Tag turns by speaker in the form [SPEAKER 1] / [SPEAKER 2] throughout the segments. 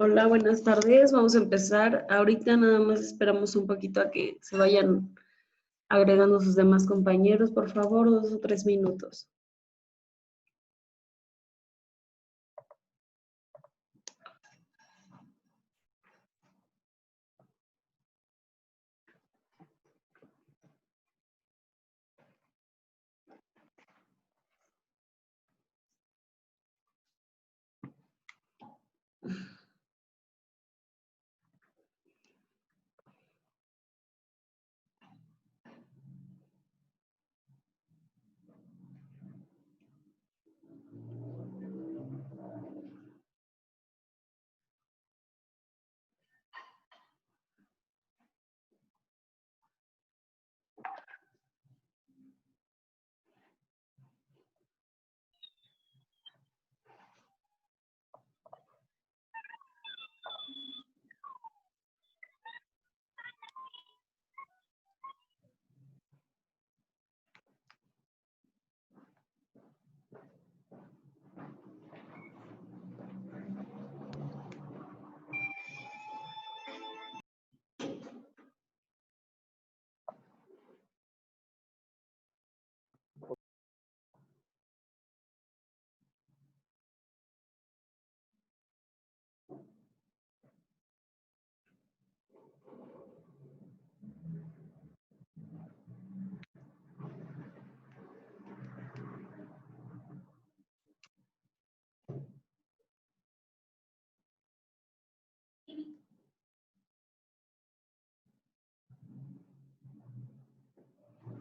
[SPEAKER 1] Hola, buenas tardes. Vamos a empezar. Ahorita nada más esperamos un poquito a que se vayan agregando sus demás compañeros, por favor, 2 o 3 minutos.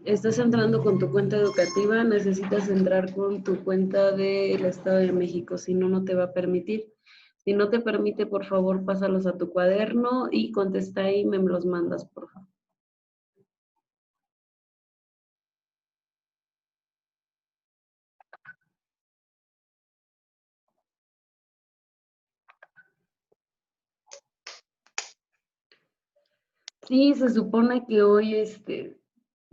[SPEAKER 1] Estás entrando con tu cuenta educativa, necesitas entrar con tu cuenta del Estado de México, si no, no te va a permitir. Si no te permite, por favor, pásalos a tu cuaderno y contesta ahí y me los mandas, por favor. Sí, se supone que hoy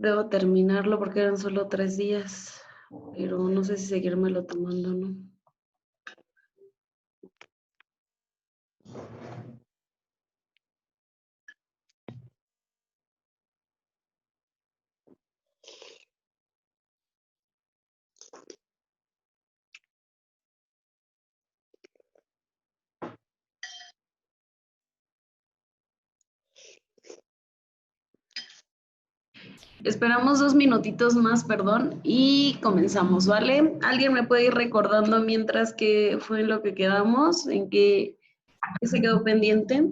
[SPEAKER 1] debo terminarlo porque eran solo 3 días, pero no sé si seguírmelo tomando o no. Esperamos 2 minutitos más, perdón, y comenzamos, ¿vale? ¿Alguien me puede ir recordando mientras que fue en lo que quedamos? ¿En qué se quedó pendiente?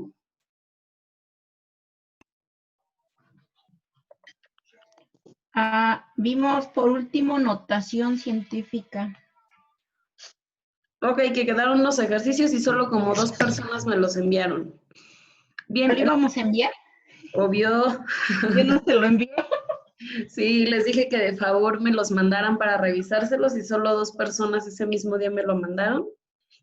[SPEAKER 2] Vimos por último notación científica.
[SPEAKER 1] Ok, que quedaron los ejercicios y solo como 2 personas me los enviaron. Bien,
[SPEAKER 2] ¿Lo íbamos a enviar?
[SPEAKER 1] obvio.
[SPEAKER 2] Yo no se lo envié.
[SPEAKER 1] Sí, les dije que de favor me los mandaran para revisárselos y solo 2 personas ese mismo día me lo mandaron.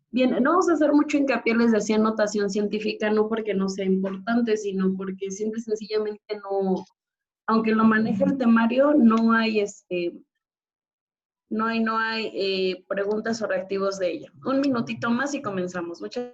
[SPEAKER 1] Bien, no vamos a hacer mucho hincapié, les decía notación científica, no porque no sea importante, sino porque simple y sencillamente no, aunque lo maneje el temario, no hay preguntas o reactivos de ella. Un minutito más y comenzamos. Muchas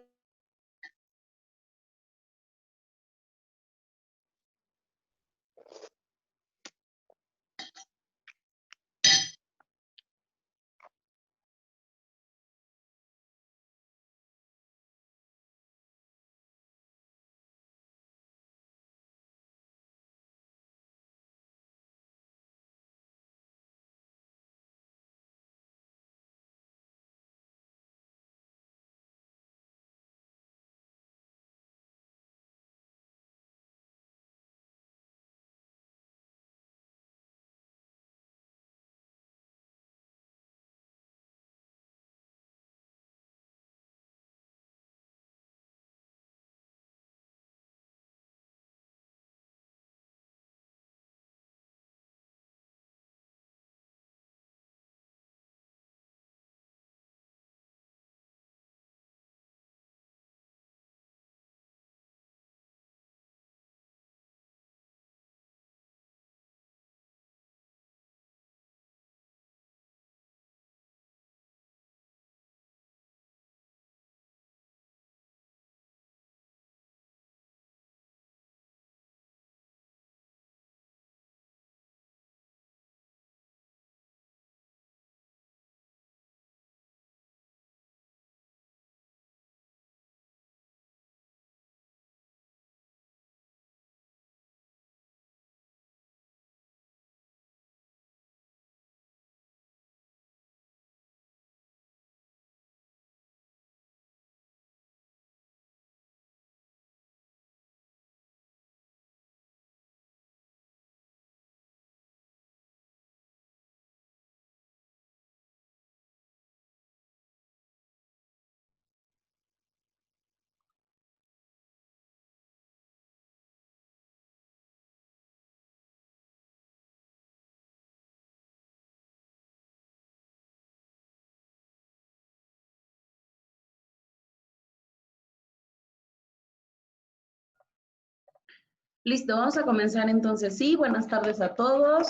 [SPEAKER 1] Listo, vamos a comenzar entonces. Sí, buenas tardes a todos.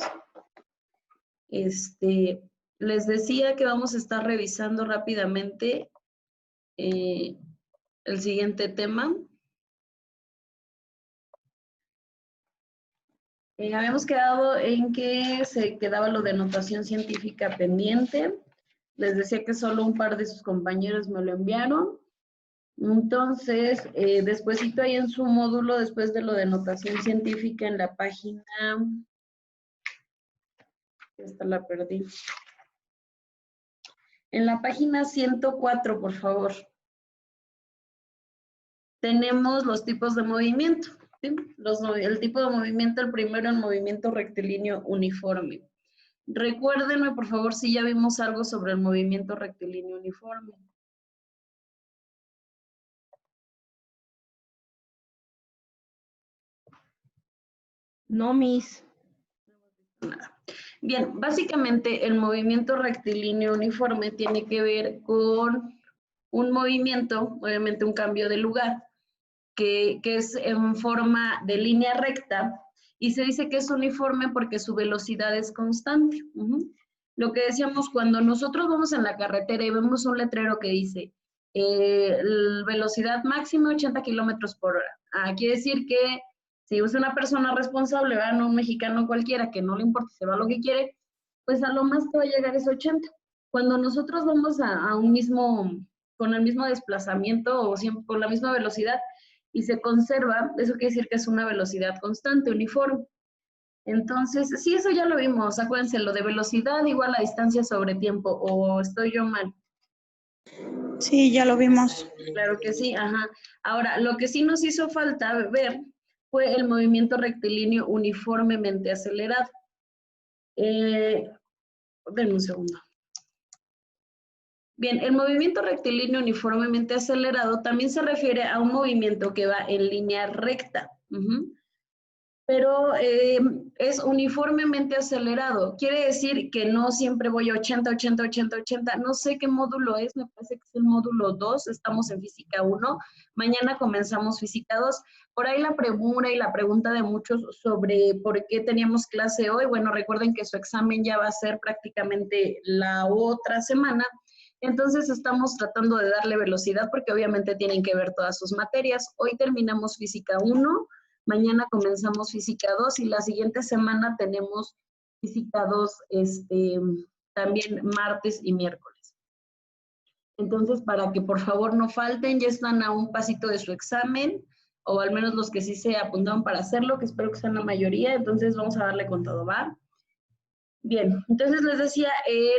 [SPEAKER 1] Les decía que vamos a estar revisando rápidamente el siguiente tema. Habíamos quedado en que se quedaba lo de notación científica pendiente. Les decía que solo un par de sus compañeros me lo enviaron. Entonces, despuesito ahí en su módulo, después de lo de notación científica en la página, esta la perdí. En la página 104, por favor. Tenemos los tipos de movimiento. ¿Sí? El tipo de movimiento, el primero, el movimiento rectilíneo uniforme. Recuérdenme, por favor, si ya vimos algo sobre el movimiento rectilíneo uniforme.
[SPEAKER 2] No, Miss.
[SPEAKER 1] Bien, básicamente el movimiento rectilíneo uniforme tiene que ver con un movimiento, obviamente un cambio de lugar, que es en forma de línea recta y se dice que es uniforme porque su velocidad es constante. Lo que decíamos, cuando nosotros vamos en la carretera y vemos un letrero que dice velocidad máxima 80 kilómetros por hora. Quiere decir que si es una persona responsable, no un mexicano cualquiera que no le importa, se va a lo que quiere, pues a lo más que va a llegar es 80. Cuando nosotros vamos a un mismo, con el mismo desplazamiento o siempre con la misma velocidad, y se conserva, eso quiere decir que es una velocidad constante, uniforme. Entonces, sí, eso ya lo vimos, acuérdense, lo de velocidad igual a distancia sobre tiempo, o estoy yo mal.
[SPEAKER 3] Sí, ya lo vimos.
[SPEAKER 1] Claro que sí, ajá. Ahora, lo que sí nos hizo falta ver fue el movimiento rectilíneo uniformemente acelerado. Denme un segundo. Bien, el movimiento rectilíneo uniformemente acelerado también se refiere a un movimiento que va en línea recta. Pero es uniformemente acelerado. Quiere decir que no siempre voy a 80, 80, 80, 80. No sé qué módulo es, me parece que es el módulo 2, estamos en física 1. Mañana comenzamos física 2. Por ahí la premura y la pregunta de muchos sobre por qué teníamos clase hoy. Bueno, recuerden que su examen ya va a ser prácticamente la otra semana. Entonces estamos tratando de darle velocidad porque obviamente tienen que ver todas sus materias. Hoy terminamos física 1. Mañana comenzamos física 2 y la siguiente semana tenemos física 2 también martes y miércoles. Entonces, para que por favor no falten, ya están a un pasito de su examen, o al menos los que sí se apuntaron para hacerlo, que espero que sean la mayoría, entonces vamos a darle con todo, ¿va? Bien, entonces les decía,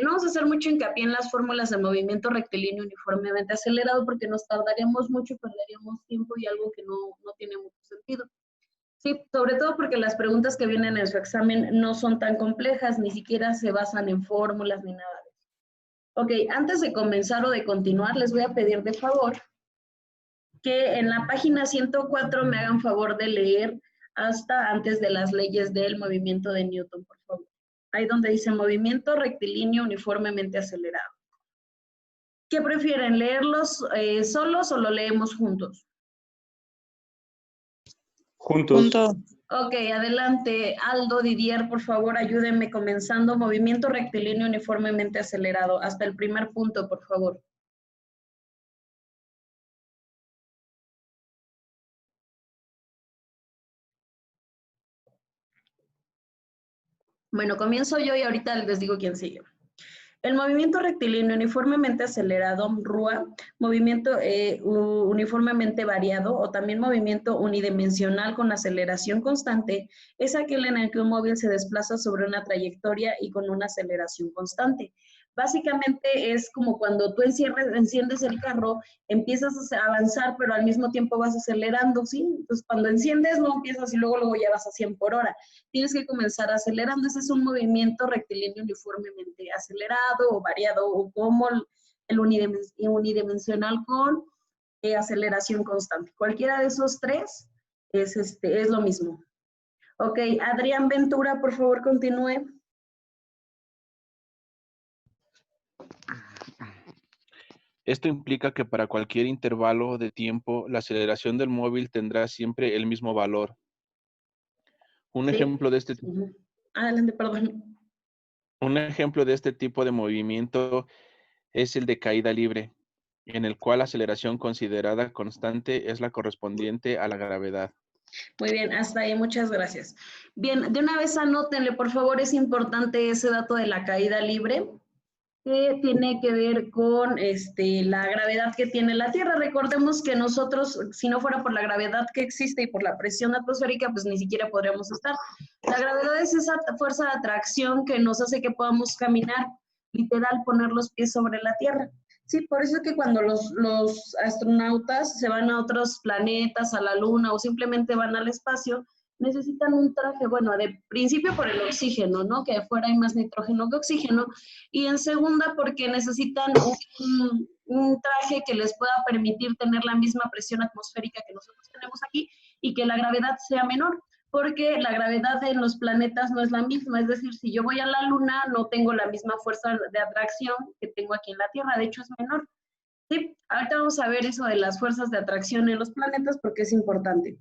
[SPEAKER 1] no vamos a hacer mucho hincapié en las fórmulas de movimiento rectilíneo uniformemente acelerado porque nos tardaríamos mucho, perderíamos tiempo y algo que no tiene mucho sentido. Sí, sobre todo porque las preguntas que vienen en su examen no son tan complejas, ni siquiera se basan en fórmulas ni nada de eso. Ok, antes de comenzar o de continuar, les voy a pedir de favor que en la página 104 me hagan favor de leer hasta antes de las leyes del movimiento de Newton, por favor. Ahí donde dice movimiento rectilíneo uniformemente acelerado. ¿Qué prefieren, leerlos solos o lo leemos juntos?
[SPEAKER 3] Juntos.
[SPEAKER 1] Ok, adelante. Aldo, Didier, por favor, ayúdenme comenzando. Movimiento rectilíneo uniformemente acelerado. Hasta el primer punto, por favor. Bueno, comienzo yo y ahorita les digo quién sigue. El movimiento rectilíneo uniformemente acelerado, RUA, movimiento uniformemente variado o también movimiento unidimensional con aceleración constante, es aquel en el que un móvil se desplaza sobre una trayectoria y con una aceleración constante. Básicamente es como cuando tú enciendes el carro, empiezas a avanzar, pero al mismo tiempo vas acelerando, ¿sí? Entonces, cuando enciendes, no empiezas y luego ya vas a 100 por hora. Tienes que comenzar acelerando. Ese es un movimiento rectilíneo uniformemente acelerado o variado, o como el unidimensional con aceleración constante. Cualquiera de esos tres es lo mismo. Ok, Adrián Ventura, por favor, continúe.
[SPEAKER 4] Esto implica que para cualquier intervalo de tiempo, la aceleración del móvil tendrá siempre el mismo valor. Un
[SPEAKER 1] Sí.
[SPEAKER 4] ejemplo de este
[SPEAKER 1] Adelante, perdón.
[SPEAKER 4] Un ejemplo de este tipo de movimiento es el de caída libre, en el cual la aceleración considerada constante es la correspondiente a la gravedad.
[SPEAKER 1] Muy bien, hasta ahí, muchas gracias. Bien, de una vez anótenle, por favor, es importante ese dato de la caída libre, que tiene que ver con la gravedad que tiene la Tierra. Recordemos que nosotros, si no fuera por la gravedad que existe y por la presión atmosférica, pues ni siquiera podríamos estar. La gravedad es esa fuerza de atracción que nos hace que podamos caminar, literal, poner los pies sobre la Tierra. Sí, por eso es que cuando los astronautas se van a otros planetas, a la Luna o simplemente van al espacio, necesitan un traje, bueno, de principio por el oxígeno, ¿no? Que afuera hay más nitrógeno que oxígeno, y en segunda porque necesitan un traje que les pueda permitir tener la misma presión atmosférica que nosotros tenemos aquí y que la gravedad sea menor, porque la gravedad en los planetas no es la misma, es decir, si yo voy a la Luna no tengo la misma fuerza de atracción que tengo aquí en la Tierra, de hecho es menor. Sí, ahorita vamos a ver eso de las fuerzas de atracción en los planetas porque es importante.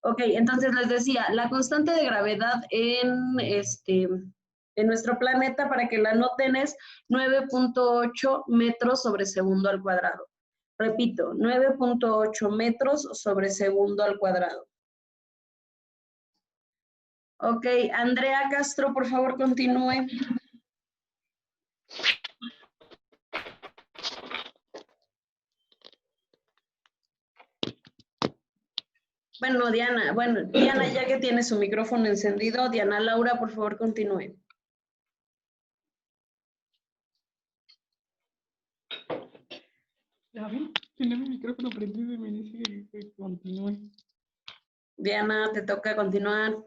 [SPEAKER 1] Ok, entonces les decía, la constante de gravedad en nuestro planeta, para que la noten, es 9.8 metros sobre segundo al cuadrado. Repito, 9.8 metros sobre segundo al cuadrado. Ok, Andrea Castro, por favor, continúe. Bueno, Diana, ya que tiene su micrófono encendido, Diana Laura, por favor, continúe.
[SPEAKER 5] Ya ven, tiene mi micrófono prendido y me dice que continúe.
[SPEAKER 1] Diana, te toca continuar.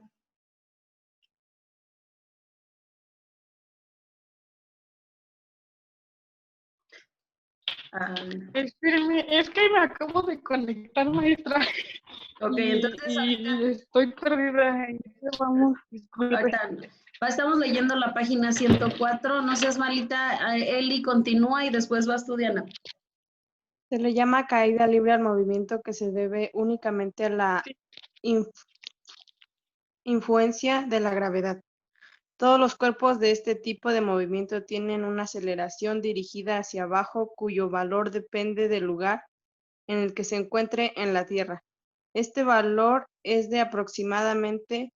[SPEAKER 5] Espérame, es que me acabo de conectar, maestra.
[SPEAKER 1] Ok, entonces
[SPEAKER 5] y estoy perdida. Vamos, disculpe.
[SPEAKER 1] ahorita estamos leyendo la página 104. No seas malita, Eli, continúa y después vas tú, Diana.
[SPEAKER 6] Se le llama caída libre al movimiento que se debe únicamente a la influencia de la gravedad. Todos los cuerpos de este tipo de movimiento tienen una aceleración dirigida hacia abajo cuyo valor depende del lugar en el que se encuentre en la Tierra. Este valor es de aproximadamente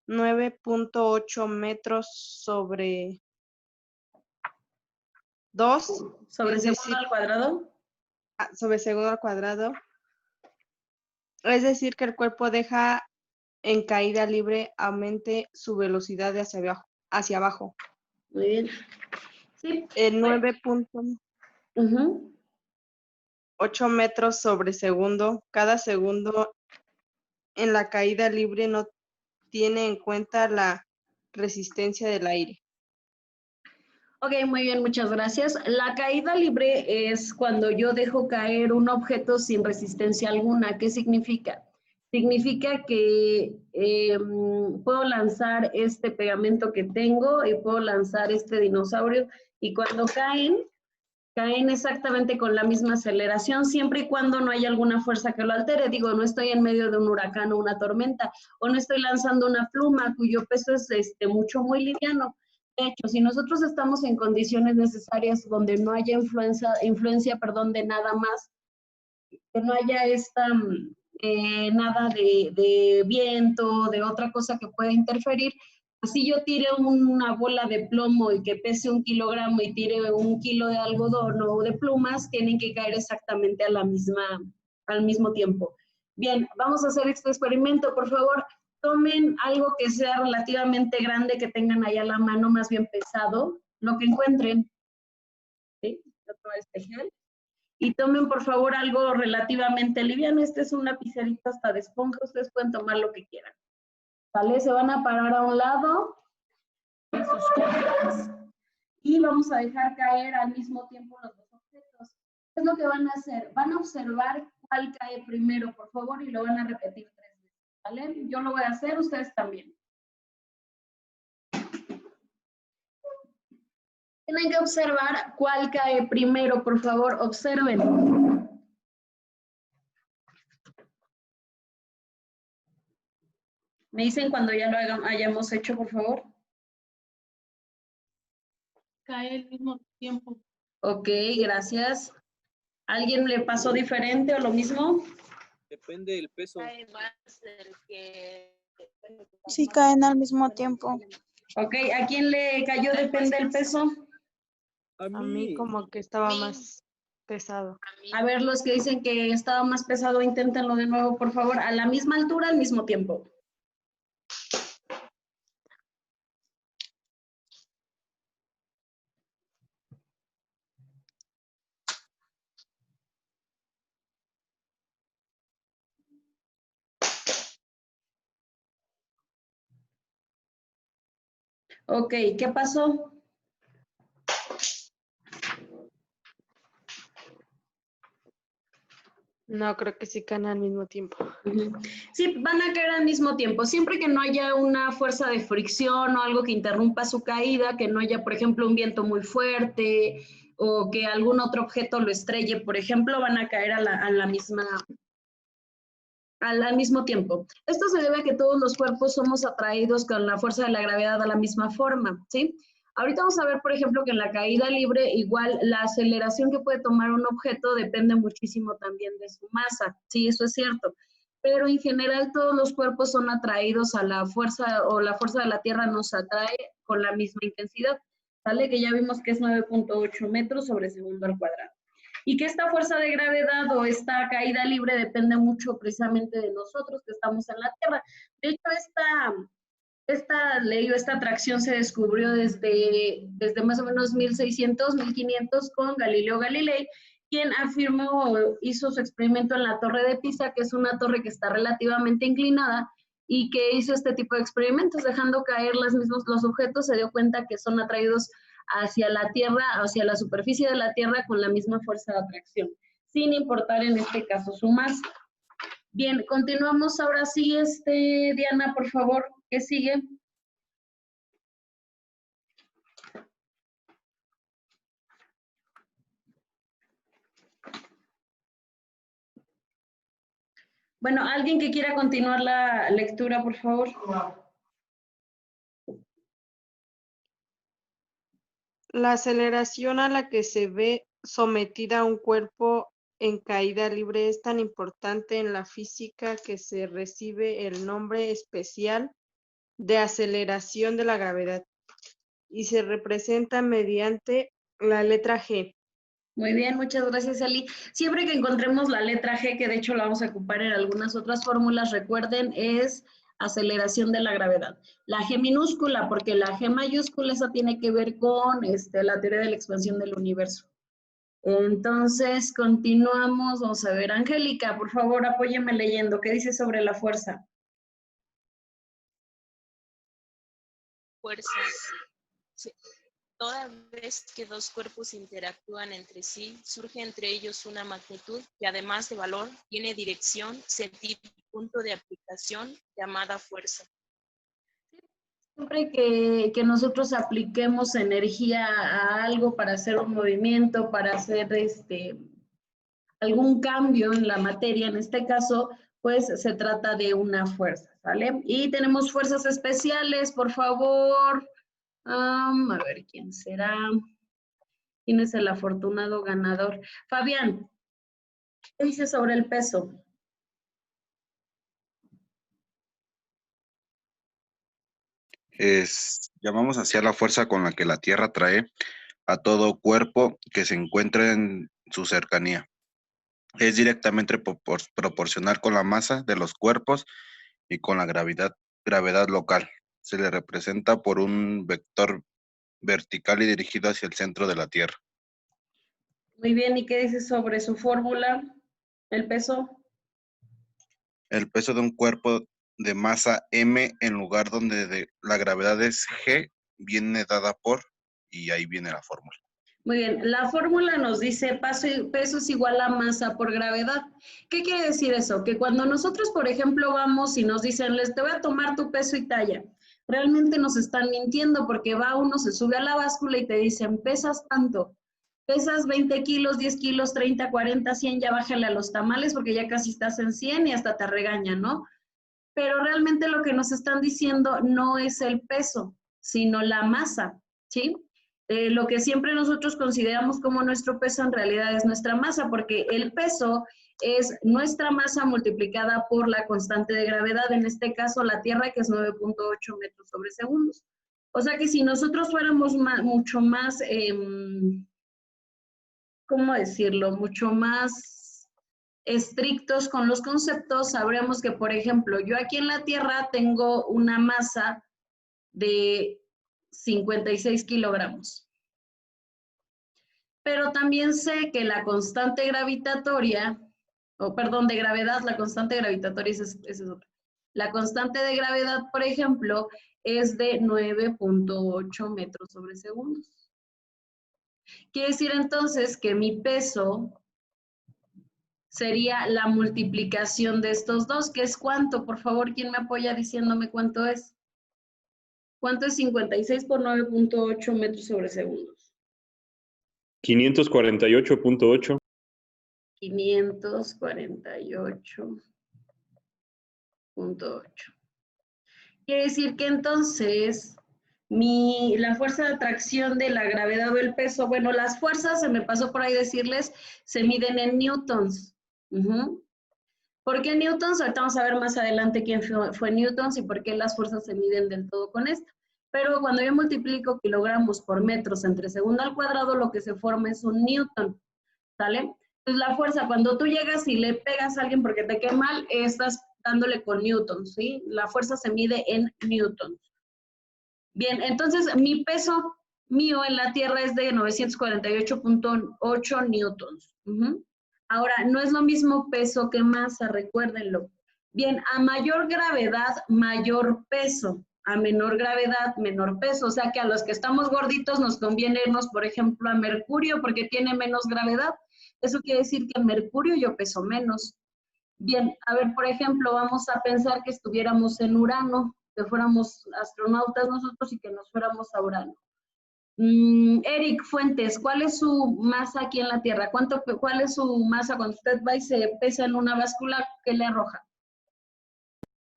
[SPEAKER 6] 9.8 metros sobre 2.
[SPEAKER 1] ¿Sobre segundo al cuadrado?
[SPEAKER 6] Sobre segundo al cuadrado. Es decir, que el cuerpo deja en caída libre aumente su velocidad de hacia abajo.
[SPEAKER 1] Muy bien. Sí.
[SPEAKER 6] El 9.8 metros sobre segundo. Cada segundo en la caída libre no tiene en cuenta la resistencia del aire.
[SPEAKER 1] Ok, muy bien, muchas gracias. La caída libre es cuando yo dejo caer un objeto sin resistencia alguna. ¿Qué significa? Significa que puedo lanzar este pegamento que tengo y puedo lanzar este dinosaurio y cuando caen exactamente con la misma aceleración, siempre y cuando no haya alguna fuerza que lo altere. Digo, no estoy en medio de un huracán o una tormenta, o no estoy lanzando una pluma cuyo peso es muy liviano. De hecho, si nosotros estamos en condiciones necesarias donde no haya influencia de nada más, que no haya nada de viento, de otra cosa que pueda interferir, así yo tire una bola de plomo y que pese 1 kilogramo y tire 1 kilo de algodón o de plumas, tienen que caer exactamente al mismo tiempo. Bien, vamos a hacer este experimento. Por favor, tomen algo que sea relativamente grande, que tengan ahí a la mano, más bien pesado, lo que encuentren. ¿Sí? Voy a tomar este gel. Y tomen, por favor, algo relativamente liviano. Este es un lapicerito hasta de esponja. Ustedes pueden tomar lo que quieran. ¿Vale? Se van a parar a un lado de sus cosas y vamos a dejar caer al mismo tiempo los dos objetos. ¿Qué es lo que van a hacer? Van a observar cuál cae primero, por favor, y lo van a repetir 3 veces. ¿Vale? Yo lo voy a hacer, ustedes también. Tienen que observar cuál cae primero, por favor, observen. Me dicen cuando ya lo hayamos hecho, por favor.
[SPEAKER 5] Cae al mismo tiempo.
[SPEAKER 1] Ok, gracias. ¿Alguien le pasó diferente o lo mismo?
[SPEAKER 7] Depende del peso.
[SPEAKER 3] Sí, caen al mismo tiempo.
[SPEAKER 1] Ok, ¿a quién le cayó depende del peso?
[SPEAKER 7] A
[SPEAKER 6] A mí
[SPEAKER 7] mí,
[SPEAKER 6] como que estaba más pesado.
[SPEAKER 1] A ver, los que dicen que estaba más pesado, inténtenlo de nuevo, por favor. A la misma altura, al mismo tiempo. Ok, ¿qué pasó?
[SPEAKER 6] No, creo que sí caen al mismo tiempo.
[SPEAKER 1] Ujú. Sí, van a caer al mismo tiempo. Siempre que no haya una fuerza de fricción o algo que interrumpa su caída, que no haya, por ejemplo, un viento muy fuerte o que algún otro objeto lo estrelle, por ejemplo, van a caer al mismo tiempo. Esto se debe a que todos los cuerpos somos atraídos con la fuerza de la gravedad a la misma forma, ¿sí? Ahorita vamos a ver, por ejemplo, que en la caída libre igual la aceleración que puede tomar un objeto depende muchísimo también de su masa, sí, eso es cierto. Pero en general todos los cuerpos son atraídos a la fuerza o la fuerza de la Tierra nos atrae con la misma intensidad, ¿sale? Que ya vimos que es 9.8 metros sobre segundo al cuadrado. Y que esta fuerza de gravedad o esta caída libre depende mucho precisamente de nosotros que estamos en la Tierra. De hecho, esta ley o esta atracción se descubrió desde más o menos 1600, 1500 con Galileo Galilei, quien afirmó, hizo su experimento en la Torre de Pisa, que es una torre que está relativamente inclinada, y que hizo este tipo de experimentos, dejando caer los objetos, se dio cuenta que son atraídos hacia la Tierra, hacia la superficie de la Tierra con la misma fuerza de atracción, sin importar en este caso su masa. Bien, continuamos ahora sí, Diana, por favor, ¿qué sigue? Bueno, ¿alguien que quiera continuar la lectura, por favor?
[SPEAKER 6] La aceleración a la que se ve sometida un cuerpo en caída libre es tan importante en la física que se recibe el nombre especial de aceleración de la gravedad y se representa mediante la letra G.
[SPEAKER 1] Muy bien, muchas gracias, Ali. Siempre que encontremos la letra G, que de hecho la vamos a ocupar en algunas otras fórmulas, recuerden, es aceleración de la gravedad. La G minúscula, porque la G mayúscula, esa tiene que ver con la teoría de la expansión del universo. Entonces, continuamos. Vamos a ver, Angélica, por favor, apóyeme leyendo. ¿Qué dice sobre la fuerza?
[SPEAKER 8] Fuerza. Sí. Toda vez que dos cuerpos interactúan entre sí, surge entre ellos una magnitud que además de valor, tiene dirección, sentido y punto de aplicación llamada fuerza.
[SPEAKER 1] Siempre que nosotros apliquemos energía a algo para hacer un movimiento, para hacer algún cambio en la materia, en este caso, pues se trata de una fuerza, ¿vale? Y tenemos fuerzas especiales, por favor. A ver, ¿quién será? ¿Quién es el afortunado ganador? Fabián, ¿qué dice sobre el peso?
[SPEAKER 9] Llamamos hacia la fuerza con la que la Tierra atrae a todo cuerpo que se encuentre en su cercanía. Es directamente proporcional con la masa de los cuerpos y con la gravedad local. Se le representa por un vector vertical y dirigido hacia el centro de la Tierra.
[SPEAKER 1] Muy bien, ¿y qué dice sobre su fórmula? ¿El peso?
[SPEAKER 9] El peso de un cuerpo de masa m en lugar donde la gravedad es g, viene dada por, y ahí viene la fórmula.
[SPEAKER 1] Muy bien, la fórmula nos dice peso es igual a masa por gravedad. ¿Qué quiere decir eso? Que cuando nosotros, por ejemplo, vamos y nos dicen, te voy a tomar tu peso y talla, realmente nos están mintiendo porque va uno, se sube a la báscula y te dicen, pesas tanto, pesas 20 kilos, 10 kilos, 30, 40, 100, ya bájale a los tamales porque ya casi estás en 100 y hasta te regañan, ¿no? pero realmente lo que nos están diciendo no es el peso, sino la masa, ¿sí? Lo que siempre nosotros consideramos como nuestro peso en realidad es nuestra masa, porque el peso es nuestra masa multiplicada por la constante de gravedad, en este caso la Tierra, que es 9.8 metros sobre segundos. O sea que si nosotros fuéramos mucho más, ¿cómo decirlo? Mucho más estrictos con los conceptos, sabremos que, por ejemplo, yo aquí en la Tierra tengo una masa de 56 kilogramos. Pero también sé que la constante gravitatoria, de gravedad, la constante gravitatoria es otra. La constante de gravedad, por ejemplo, es de 9.8 metros sobre segundos. Quiere decir entonces que mi peso sería la multiplicación de estos dos, que es ¿cuánto? Por favor, ¿quién me apoya diciéndome cuánto es? ¿Cuánto es 56 por 9.8 metros sobre segundos?
[SPEAKER 10] 548.8.
[SPEAKER 1] 548.8. Quiere decir que entonces la fuerza de atracción de la gravedad o el peso, bueno, las fuerzas, se me pasó por ahí decirles, se miden en newtons. ¿Por qué newtons? Ahorita vamos a ver más adelante quién fue newtons y por qué las fuerzas se miden del todo con esto. Pero cuando yo multiplico kilogramos por metros entre segundo al cuadrado, lo que se forma es un newton, ¿sale? Entonces la fuerza, cuando tú llegas y le pegas a alguien porque te cae mal, estás dándole con newtons, ¿sí? La fuerza se mide en newtons. Bien, entonces mi peso mío en la Tierra es de 948.8 newtons. Ahora, no es lo mismo peso que masa, recuérdenlo. Bien, a mayor gravedad, mayor peso. A menor gravedad, menor peso. O sea que a los que estamos gorditos nos conviene irnos, por ejemplo, a Mercurio porque tiene menos gravedad. Eso quiere decir que en Mercurio yo peso menos. Bien, a ver, por ejemplo, vamos a pensar que estuviéramos en Urano, que fuéramos astronautas nosotros y que nos fuéramos a Urano. Eric Fuentes, ¿cuál es su masa aquí en la Tierra? ¿Cuál es su masa cuando usted va y se pesa en una báscula? ¿Qué le arroja?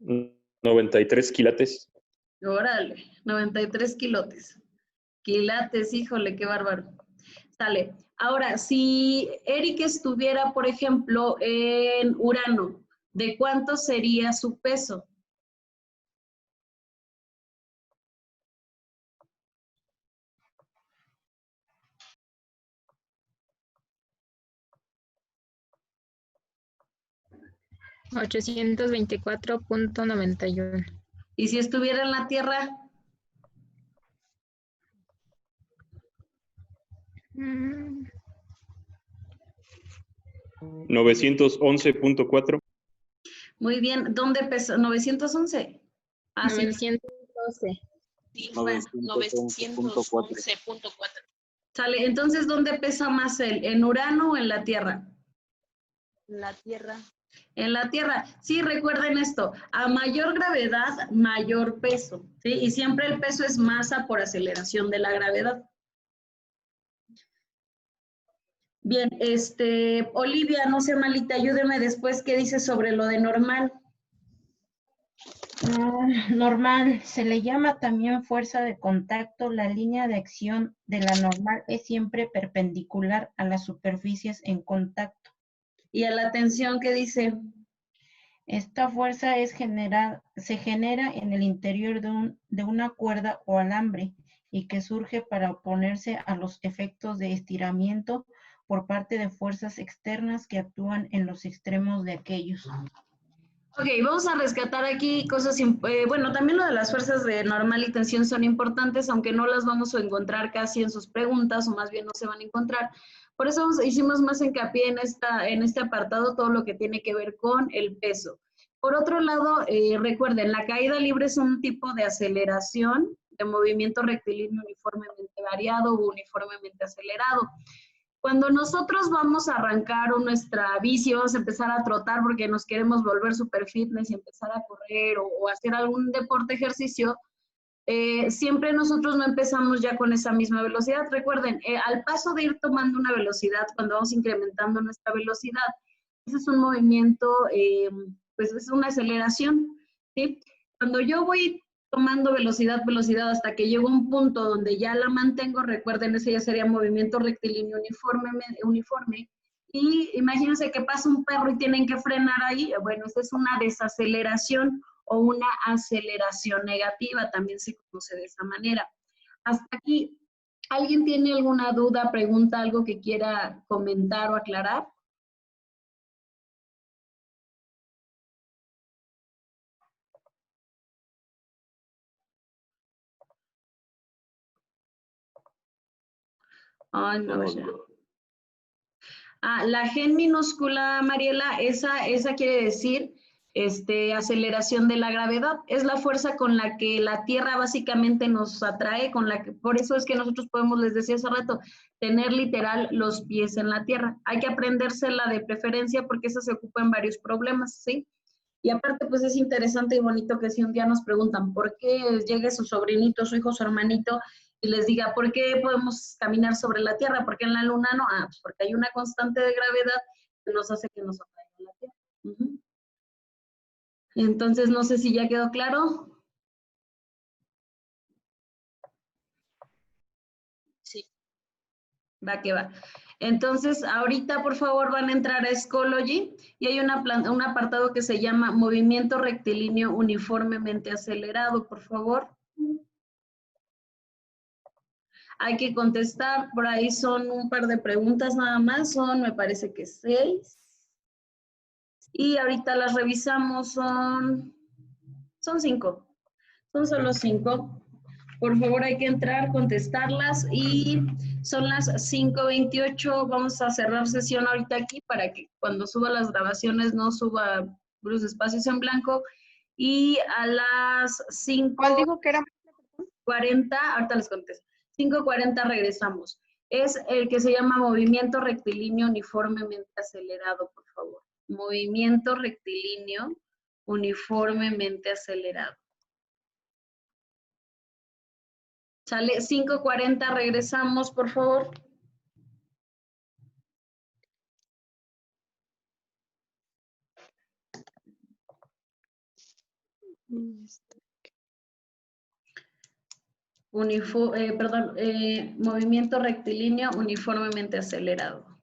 [SPEAKER 10] 93 quilates.
[SPEAKER 1] Órale, 93 kilotes. Quilates, híjole, qué bárbaro. Sale. Ahora, si Eric estuviera, por ejemplo, en Urano, ¿de cuánto sería su peso?
[SPEAKER 5] $824.91.
[SPEAKER 1] ¿Y si estuviera en la Tierra?
[SPEAKER 10] 911.4.
[SPEAKER 1] Muy bien. ¿Dónde pesó? 911. Ah, sí.
[SPEAKER 5] 912.
[SPEAKER 8] Sí, fue 911.4.
[SPEAKER 1] Sale. Entonces, ¿dónde pesa más él? ¿En Urano o en la Tierra?
[SPEAKER 8] La Tierra.
[SPEAKER 1] En la Tierra. Sí, recuerden esto. A mayor gravedad, mayor peso. ¿Sí? Y siempre el peso es masa por aceleración de la gravedad. Bien, Olivia, no sea malita, ayúdeme después, ¿qué dice sobre lo de normal?
[SPEAKER 2] Normal, se le llama también fuerza de contacto. La línea de acción de la normal es siempre perpendicular a las superficies en contacto.
[SPEAKER 1] ¿Y a la tensión qué dice?
[SPEAKER 2] Esta fuerza se genera en el interior de una cuerda o alambre y que surge para oponerse a los efectos de estiramiento por parte de fuerzas externas que actúan en los extremos de aquellos.
[SPEAKER 1] Ok, vamos a rescatar aquí cosas, bueno, también lo de las fuerzas de normal y tensión son importantes, aunque no las vamos a encontrar casi en sus preguntas, o más bien no se van a encontrar. Por eso hicimos más hincapié en este apartado, todo lo que tiene que ver con el peso. Por otro lado, recuerden, la caída libre es un tipo de aceleración de movimiento rectilíneo uniformemente variado o uniformemente acelerado. Cuando nosotros vamos a arrancar nuestra bici, vamos a empezar a trotar porque nos queremos volver super fitness y empezar a correr o hacer algún deporte, ejercicio, siempre nosotros no empezamos ya con esa misma velocidad. Recuerden, al paso de ir tomando una velocidad, cuando vamos incrementando nuestra velocidad, ese es un movimiento, pues es una aceleración. ¿sí? Cuando yo voy tomando velocidad hasta que llego a un punto donde ya la mantengo, recuerden, ese ya sería movimiento rectilíneo uniforme. Y imagínense que pasa un perro y tienen que frenar ahí. Bueno, esta es una desaceleración o una aceleración negativa, también se conoce de esa manera. Hasta aquí, ¿alguien tiene alguna duda, pregunta, algo que quiera comentar o aclarar? Ay, no, ya. La G en minúscula, Mariela, esa quiere decir aceleración de la gravedad. Es la fuerza con la que la Tierra básicamente nos atrae, por eso es que nosotros podemos, les decía hace rato, tener literal los pies en la Tierra. Hay que aprendérsela de preferencia porque eso se ocupa en varios problemas, ¿sí? Y aparte, pues es interesante y bonito que si un día nos preguntan por qué llegue su sobrinito, su hijo, su hermanito, y les diga, ¿por qué podemos caminar sobre la Tierra? ¿Por qué en la Luna no? Pues porque hay una constante de gravedad que nos hace que nos atraiga a la Tierra. Entonces, no sé si ya quedó claro.
[SPEAKER 8] Sí.
[SPEAKER 1] Va que va. Entonces, ahorita, por favor, van a entrar a Schoology y hay un apartado que se llama Movimiento Rectilíneo Uniformemente Acelerado, por favor. Hay que contestar, por ahí son un par de preguntas nada más, me parece que 6. Y ahorita las revisamos, son 5. Son solo 5. Por favor, hay que entrar, contestarlas y son las 5:28. Vamos a cerrar sesión ahorita aquí para que cuando suba las grabaciones no suba los espacios en blanco. Y a las 5.
[SPEAKER 6] ¿Cuál dijo que era?
[SPEAKER 1] 40, ahorita les contesto. 5:40 regresamos. Es el que se llama movimiento rectilíneo uniformemente acelerado, por favor. Movimiento rectilíneo uniformemente acelerado. Sale 5:40, regresamos, por favor. Movimiento rectilíneo uniformemente acelerado.